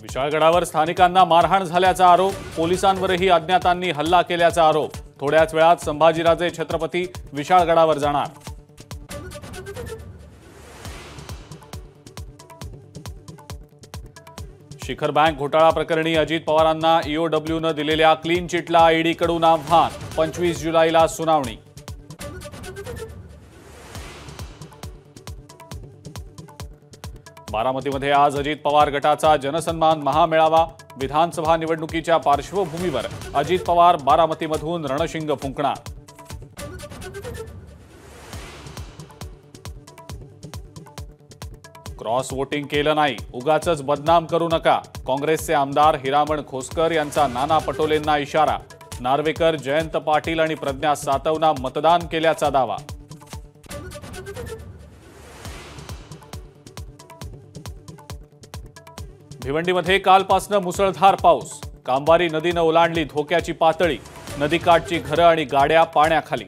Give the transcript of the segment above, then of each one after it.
विशाळगडावर स्थानिकांना मारहाण झाल्याचा आरोप, पोलिसांवरही अज्ञातांनी हल्ला केल्याचा आरोप। थोड्याच वेळात संभाजीराजे छत्रपती विशाळगडावर जाणार। शिखर बँक घोटाळा प्रकरणी अजित पवारांना ईओडब्ल्यूनं दिलेल्या क्लीन चिटला ईडीकडून आव्हान, 25 जुलैला सुनावणी। बारामतीमध्ये आज अजित पवार गटाचा जनसन्मान महामेळावा। विधानसभा निवडणुकीच्या पार्श्वभूमीवर अजित पवार बारामतीमधून रणशिंग फुंकणार। क्रॉस वोटिंग केलं नाही, उगाचच बदनाम करू नका, काँग्रेसचे आमदार हिरामण खोसकर यांचा नाना पटोलेंना इशारा। नार्वेकर, जयंत पाटील आणि प्रज्ञा सातवना मतदान केल्याचा दावा। भिवंडीमध्ये कालपासून मुसळधार पाऊस, कांबारी नदीनं ओलांडली धोक्याची पातळी, नदीकाठची घरं आणि गाड्या पाण्याखाली।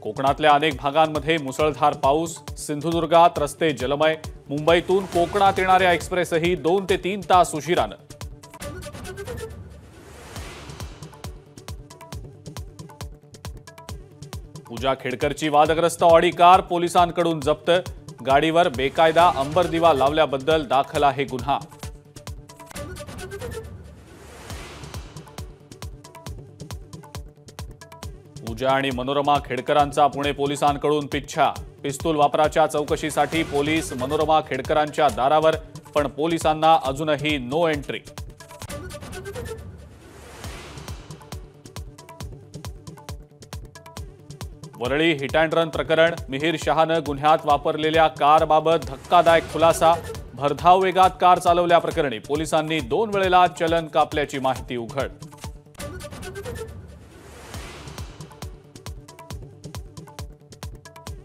कोकणातल्या अनेक भागांमध्ये मुसळधार पाऊस, सिंधुदुर्गात रस्ते जलमय, मुंबईतून कोकणात येणाऱ्या एक्सप्रेसही 2 ते 3 तास उशिरानं। पूजा खेडकरची वादग्रस्त ऑडी कार पोलिसांकडून जप्त, गाडीवर बेकायदा अंबरदिवा लावल्याबद्दल दाखल आहे गुन्हा। पूजा आणि मनोरमा खेडकरांचा पुणे पोलिसांकडून पिच्छा, पिस्तूल वापराच्या चौकशीसाठी पोलीस मनोरमा खेडकरांच्या दारावर, पण पोलिसांना अजूनही no entry. Worli hit and run प्रकरण, मिहीर शहानं गुन्ह्यात वापरलेल्या कारबाबत धक्कादायक खुलासा, भरधाव वेगात कार चालवल्याप्रकरणी पोलिसांनी 2 वेळेला चलन कापल्याची माहिती उघड।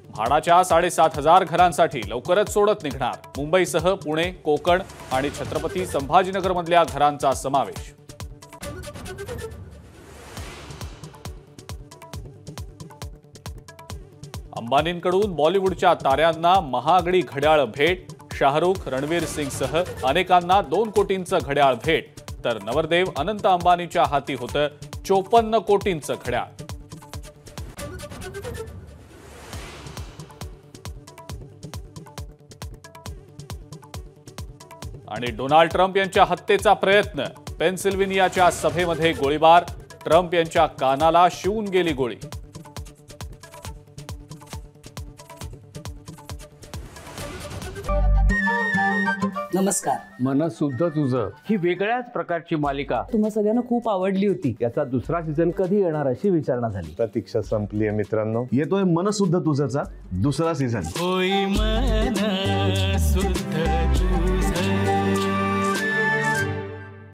म्हाडाच्या 7,500 घरांसाठी लवकरच सोडत निघणार, मुंबईसह पुणे, कोकण आणि छत्रपती संभाजीनगरमधल्या घरांचा समावेश। अंबानींकडून बॉलिवूडच्या ताऱ्यांना महागडी घड्याळ भेट, शाहरुख, रणवीर सिंगसह अनेकांना 2 कोटींचं घड्याळ भेट, तर नवरदेव अनंत अंबानीच्या हाती होतं 54 कोटींचं घड्याळ। आणि डोनाल्ड ट्रम्प यांच्या हत्येचा प्रयत्न, पेनसिल्व्हेनियाच्या सभेमध्ये गोळीबार, ट्रम्प यांच्या कानाला शिवून गेली गोळी। नमस्कार। मन शुद्ध तुझं ही वेगळ्याच प्रकारची मालिका तुम्हा सगळ्यांना खूप आवडली होती। याचा दुसरा सीझन कधी येणार अशी विचारणा झाली। प्रतीक्षा संपली आहे मित्रांनो, येतोय मन शुद्ध तुझचा दुसरा सीझन। होई मन शुद्ध तुझं।